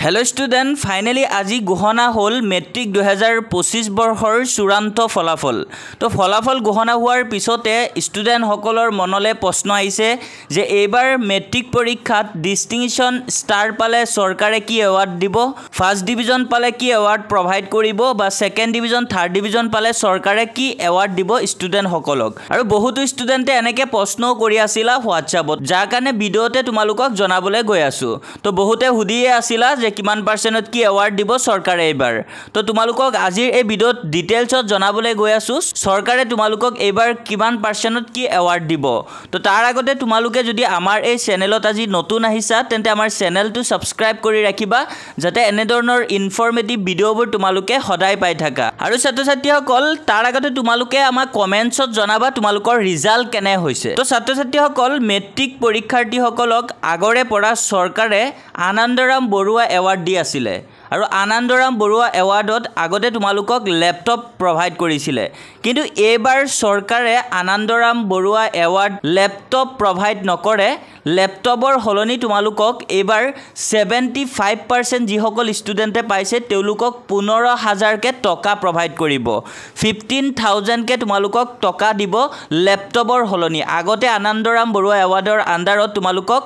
Hello student finally आज घोषणा हल मेट्रिक 2025 बर्षर चूड़ान्त फलाफल तो फलाफल घोषणा होवार पिछते स्टूडेंट सकলৰ मनले प्रश्न आइसे जे एबार मेट्रिक परीक्षात डिस्टिंगशन स्टार पाले सरकारे की एवार्ड दिबो फार्स्ट डिविजन पाले की एवार्ड प्रोवाइड करिबो बा सेकेंड डिविजन थार्ड डिविजन पाले सरकारे की एवार्ड दिबो स्टूडेंट सकलक आरो बहुत स्टूडेंटे एनेके प्रश्न करि आसिला व्हाट्सएपत जार कारणे भिडिओते तुमालोকক जनाबले गय आसु तो बहुते हुदिए आसिला किमान पार्सेंट की एवार्ड दिबो सरकारे एबार तो तुमालोকক आजिर ए भिडिओत डिटेल्सत जनाबले गय आसु सरकारे तुमालोকক एबार किमान पार्सेंट की एवार्ड दिबो तो तार आगते तुमालोके जदि आमार ए चेनेलत आजि नतुन आहिसा तेन्ते आमार चेनेलटु सबस्क्राइब करि राखिबा जाते एने धৰণৰ इनफर्मेटिव भिडिओবোৰ तुमालोके सदाय पाइ थाका आरो छात्र छात्रीসকল तार आगते तुमालोके आमा कमेन्ट्सत जनाबा तुमालोকৰ रिजाल्ट केने होइसे तो छात्र छात्रीসকল मेट्रिक परीक्षार्थीসকলক আগৰে পৰা सरकारे आनंदराम बरुवा एवार्ड दी आसिले और आनंदराम बरुवा एवार्डत आगते तुमालोকক लैपटप प्रोवाइड करिसिले किन्तु एबार सरकारे Anandaram Baruah award laptop provide नकरे लैपटपर हलनी तुमालोকক एबार 75% जिসকল स्टूडेंटे पाइसे तेलुকক 15,000 के टका प्रोवाइड करिबो 15,000 के तुमालोকক टका दिबो लैपटपर हलनी आगते आनंदराम बरुवा एवार्डर अंडारत तुमालोকক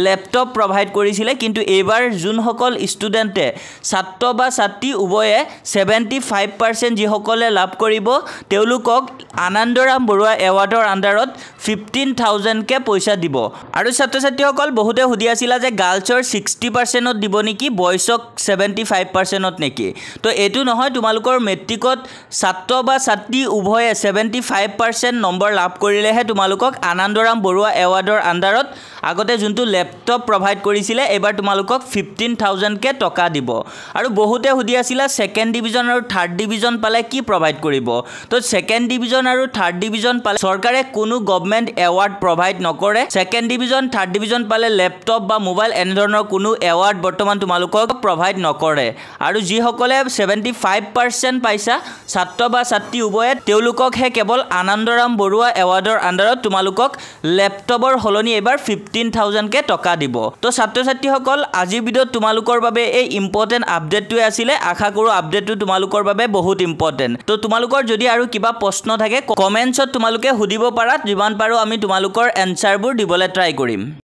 लैपटप प्रोवाइड करिसिले किन्तु एबार जोनসকল स्टूडेंटे छात्र बा छात्री उभये 75% जिসকলে लाभ करिबो तेलुকক आनंदराम बरुवा एवार्डर अंडारत 15,000 के पैसा दिबो आरो छात्र छात्रीসকল बहुते हुदी आसिला जे गार्लसर 60% দিব নেকি বয়সক 75% নেকি তো এটু নহয় তোমালোকৰ মেট্ৰিকত ছাত্ৰ বা ছাত্ৰী উভয়ে 75% নম্বৰ লাভ কৰিলেহে তোমালোকক আনন্দৰাম বৰুৱা এৱাৰ্ডৰ আন্ডাৰত আগতে যোনটো ল্যাপটপ প্ৰোভাইড কৰিছিলে এবাৰ তোমালোকক 15,000 কে টকা দিব আৰু বহুতে हुदी आसिला सेकेंड डिविजन और थार्ड डिविजन पाले की प्रोवाइड करिब तो सेकेंड डिविजन और थार्ड डिविजन पाले सरकारे कोनो गवर्नमेंट एवार्ड प्रोवाइड नकरे सेकेंड डिविजन थार्ड डिविजन पाले लैपटप बा मोबाइल एने धৰণৰ कोनो एवार्ड बर्तमान तुमालोকক प्रोवाइड नकरे आरो जी सकले 75% पाइसा छात्र बा छात्री उभये तेलुকক हे केवल आनंदराम बरुवा एवार्डर अंडरत तुमालोকক लैपटपर हलनी एबार 15,000 के टका দিব तो छात्र छात्री सकल আজি ভিডিওত तुमालोকৰ বাবে এই ইম্পৰ্টেন্ট আপডেটটো आसिले आशा करो আপডেটটো तुमालोকৰ বাবে বহুত ইম্পৰ্টেন্ট তো तुमालोকৰ যদি আৰু কিবা প্ৰশ্ন থাকে কমেন্টছত तुमालोকে হুদিব পাৰা যিমান পাৰো আমি तुमालोকৰ এনসাৰবোৰ দিবলৈ ট্ৰাই কৰিম।